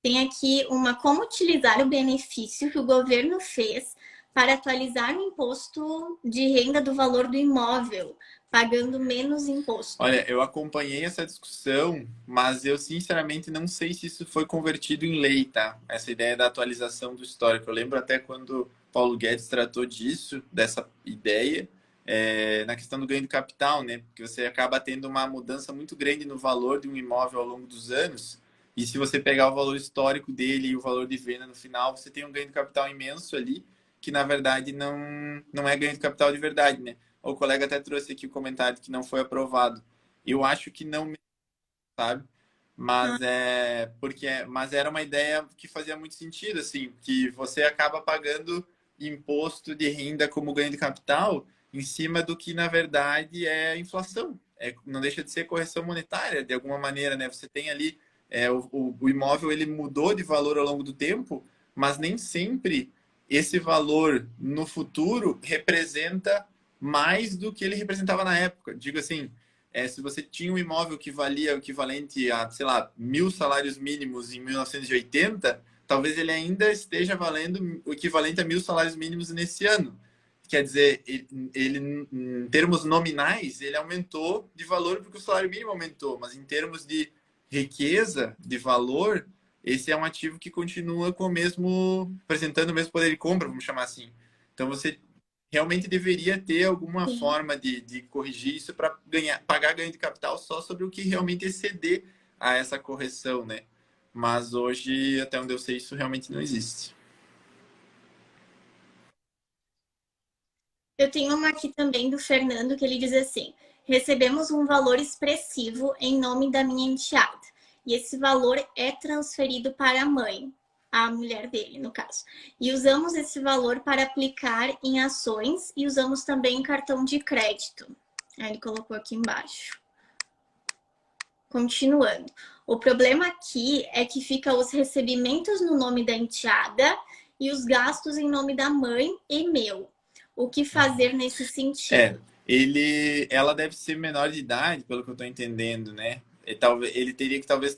Tem aqui uma como utilizar o benefício que o governo fez para atualizar o imposto de renda do valor do imóvel, pagando menos imposto. Olha, eu acompanhei essa discussão, mas eu sinceramente não sei se isso foi convertido em lei, tá? Essa ideia da atualização do histórico. Eu lembro até quando Paulo Guedes tratou disso, dessa ideia, na questão do ganho de capital, né? Porque você acaba tendo uma mudança muito grande no valor de um imóvel ao longo dos anos. E se você pegar o valor histórico dele e o valor de venda no final, você tem um ganho de capital imenso ali, que na verdade não é ganho de capital de verdade, né? O colega até trouxe aqui o comentário que não foi aprovado. Eu acho que não, sabe? Mas era uma ideia que fazia muito sentido, assim, que você acaba pagando imposto de renda como ganho de capital em cima do que na verdade é inflação. Não deixa de ser correção monetária de alguma maneira, né? Você tem ali o imóvel ele mudou de valor ao longo do tempo, mas nem sempre esse valor no futuro representa mais do que ele representava na época. Digo assim, se você tinha um imóvel que valia o equivalente a, sei lá, 1.000 salários mínimos em 1980, talvez ele ainda esteja valendo o equivalente a 1.000 salários mínimos nesse ano. Quer dizer, ele, em termos nominais, ele aumentou de valor porque o salário mínimo aumentou, mas em termos de riqueza, de valor, esse é um ativo que continua com o mesmo, apresentando o mesmo poder de compra, vamos chamar assim. Então você realmente deveria ter alguma Sim. forma de corrigir isso para pagar ganho de capital só sobre o que realmente exceder a essa correção, né? Mas hoje, até onde eu sei, isso realmente não existe. Eu tenho uma aqui também do Fernando que ele diz assim: recebemos um valor expressivo em nome da minha enteada. E esse valor é transferido para a mãe, a mulher dele, no caso. E usamos esse valor para aplicar em ações e usamos também cartão de crédito. Aí ele colocou aqui embaixo. Continuando. O problema aqui é que fica os recebimentos no nome da enteada e os gastos em nome da mãe e meu. O que fazer nesse É, sentido? ela deve ser menor de idade, pelo que eu estou entendendo, né? Ele teria que talvez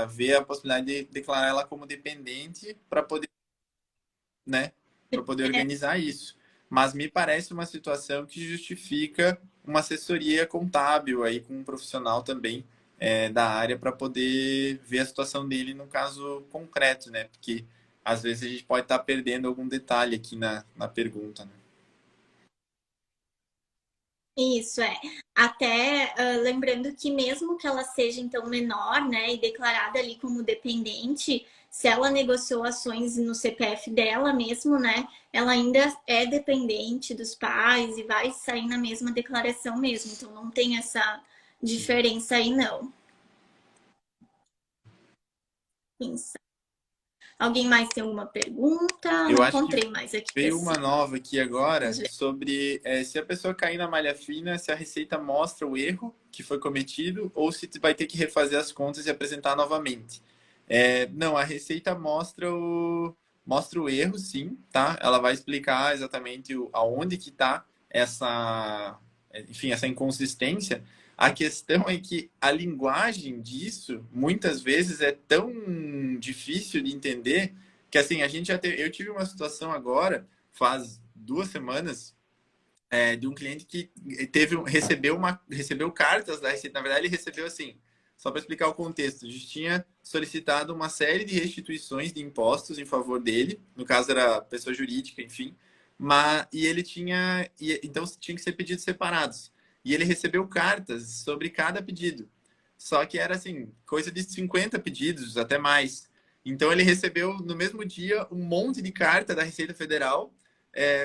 ver a possibilidade de declarar ela como dependente para poder, né, para poder organizar isso. Mas me parece uma situação que justifica uma assessoria contábil aí com um profissional também da área para poder ver a situação dele no caso concreto, né? Porque às vezes a gente pode estar perdendo algum detalhe aqui na pergunta, né? Isso é. Até lembrando que mesmo que ela seja então menor, né, e declarada ali como dependente, se ela negociou ações no CPF dela mesmo, né, ela ainda é dependente dos pais e vai sair na mesma declaração mesmo. Então não tem essa diferença aí não. Pensa. Alguém mais tem alguma pergunta? Eu Não acho que encontrei mais aqui veio assim. uma nova aqui Vamos agora ver. sobre se a pessoa cair na malha fina, se a Receita mostra o erro que foi cometido ou se vai ter que refazer as contas e apresentar novamente. Não, a Receita mostra o erro, sim, tá? Ela vai explicar exatamente aonde que está enfim, essa inconsistência. A questão é que a linguagem disso, muitas vezes, é tão difícil de entender que assim, eu tive uma situação agora, faz 2 semanas, de um cliente que recebeu cartas da Receita. Na verdade, ele recebeu assim, só para explicar o contexto, a gente tinha solicitado uma série de restituições de impostos em favor dele, no caso era pessoa jurídica, enfim, e ele então tinha que ser pedidos separados. E ele recebeu cartas sobre cada pedido. só que era assim, coisa de 50 pedidos, até mais. Então ele recebeu no mesmo dia um monte de carta da Receita Federal,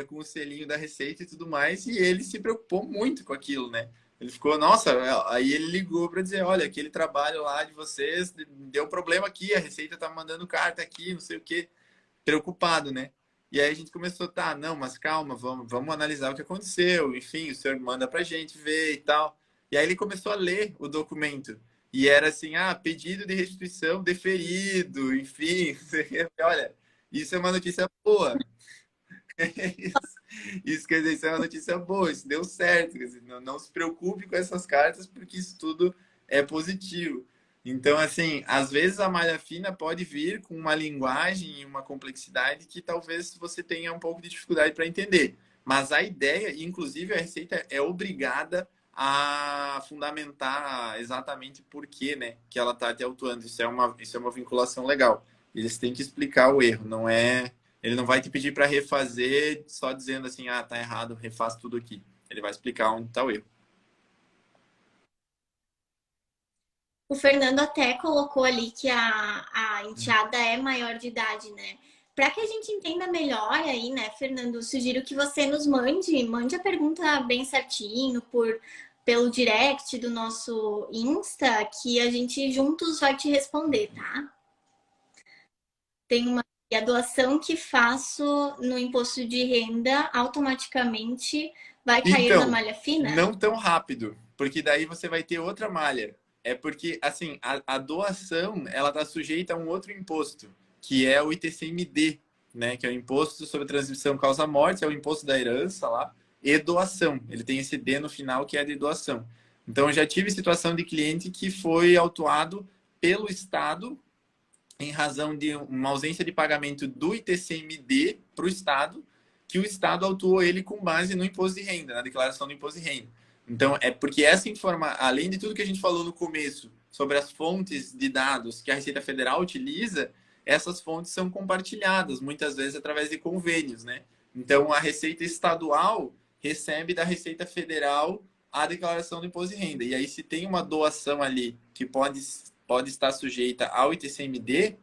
com o selinho da Receita e tudo mais, e ele se preocupou muito com aquilo, né? Ele ficou, nossa, aí ele ligou para dizer, olha, aquele trabalho lá de vocês deu problema aqui, a Receita tá mandando carta aqui, não sei o quê, preocupado, né? E aí a gente começou, tá, não, mas calma, vamos analisar o que aconteceu, enfim, o senhor manda pra gente ver e tal. E aí ele começou a ler o documento. E era assim, pedido de restituição deferido, enfim. Olha, isso é uma notícia boa. Isso quer dizer, isso é uma notícia boa, isso deu certo. Quer dizer, não se preocupe com essas cartas, porque isso tudo é positivo. Então, assim, às vezes a malha fina pode vir com uma linguagem e uma complexidade que talvez você tenha um pouco de dificuldade para entender. Mas a ideia, inclusive a Receita é obrigada a fundamentar exatamente por que, né, que ela está te autuando. Isso é uma vinculação legal. Eles têm que explicar o erro, não é ele não vai te pedir para refazer só dizendo assim, tá errado, refaz tudo aqui. Ele vai explicar onde está o erro. O Fernando até colocou ali que a enteada é maior de idade, né? Para que a gente entenda melhor aí, né, Fernando, sugiro que você nos mande a pergunta bem certinho pelo direct do nosso Insta, que a gente juntos vai te responder, tá? Tem uma e a doação que faço no imposto de renda automaticamente vai cair na Então, malha fina? não tão rápido, porque daí você vai ter outra malha. É porque, assim, a doação, ela está sujeita a um outro imposto, que é o ITCMD, né? Que é o Imposto sobre Transmissão Causa-Morte, é o imposto da herança lá, e doação. Ele tem esse D no final, que é de doação. Então, eu já tive situação de cliente que foi autuado pelo Estado em razão de uma ausência de pagamento do ITCMD para o Estado, que o Estado autuou ele com base no imposto de renda, na declaração do imposto de renda. Então, é porque essa informação, além de tudo que a gente falou no começo sobre as fontes de dados que a Receita Federal utiliza, essas fontes são compartilhadas, muitas vezes através de convênios, né? Então, a Receita Estadual recebe da Receita Federal a declaração do imposto de renda. E aí, se tem uma doação ali que pode estar sujeita ao ITCMD,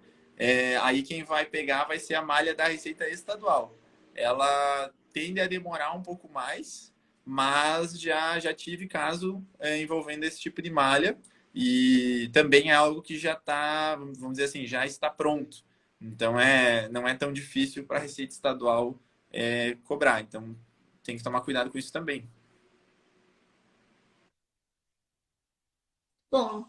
aí quem vai pegar vai ser a malha da Receita Estadual. Ela tende a demorar um pouco mais, mas já tive caso envolvendo esse tipo de malha e também é algo que já está, vamos dizer assim, já está pronto. Então não é tão difícil para a Receita Estadual cobrar. Então tem que tomar cuidado com isso também. Bom,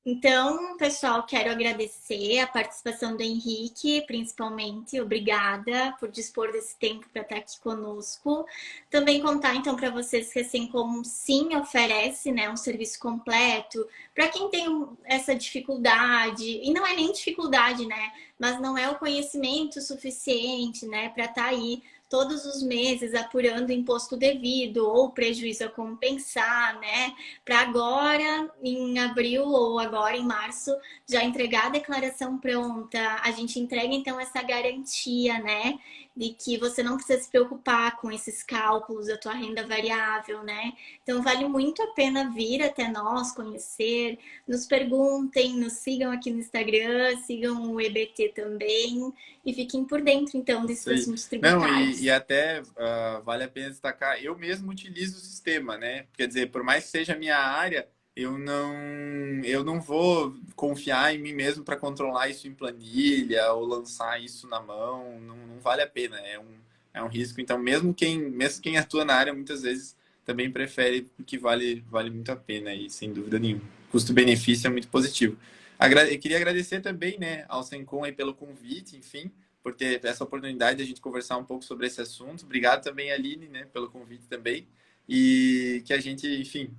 então, pessoal, quero agradecer a participação do Henrique, principalmente. Obrigada por dispor desse tempo para estar aqui conosco. Também contar, então, para vocês que a Sencom sim oferece, né, um serviço completo para quem tem essa dificuldade, e não é nem dificuldade, né, mas não é o conhecimento suficiente, né, para estar aí todos os meses apurando imposto devido ou prejuízo a compensar, né? Para agora, em abril ou agora em março, já entregar a declaração pronta. A gente entrega então essa garantia, né? De que você não precisa se preocupar com esses cálculos da tua renda variável, né? Então vale muito a pena vir até nós, conhecer, nos perguntem, nos sigam aqui no Instagram, sigam o EBT também e fiquem por dentro então desses Isso aí. assuntos Não, tributários. e até vale a pena destacar, eu mesmo utilizo o sistema, né? Quer dizer, por mais que seja a minha área, eu não vou confiar em mim mesmo para controlar isso em planilha ou lançar isso na mão, não vale a pena, é um risco. Então, mesmo quem atua na área, muitas vezes também prefere porque vale muito a pena e sem dúvida nenhuma. Custo-benefício é muito positivo. Eu queria agradecer também, né, ao Sencom aí pelo convite, enfim, por ter essa oportunidade de a gente conversar um pouco sobre esse assunto. Obrigado também, Aline, né, pelo convite também. E que a gente, enfim,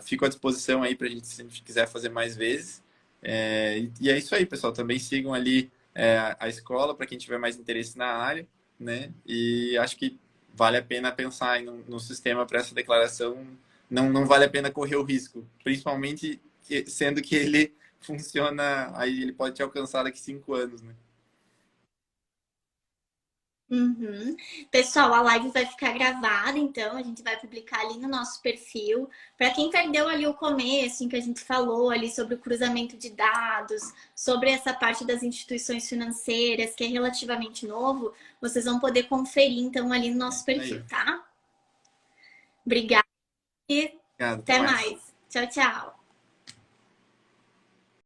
fico à disposição aí para a gente, se a gente quiser fazer mais vezes. E é isso aí, pessoal. Também sigam ali a escola para quem tiver mais interesse na área, né? E acho que vale a pena pensar no sistema para essa declaração. Não vale a pena correr o risco, principalmente sendo que ele funciona, aí ele pode te alcançar daqui 5 anos, né? Uhum. Pessoal, a live vai ficar gravada, então a gente vai publicar ali no nosso perfil. Para quem perdeu ali o começo, em que a gente falou ali sobre o cruzamento de dados, sobre essa parte das instituições financeiras, que é relativamente novo, vocês vão poder conferir então ali no É nosso isso aí. perfil, tá? Obrigada e Obrigado, até até mais. mais. Tchau, tchau.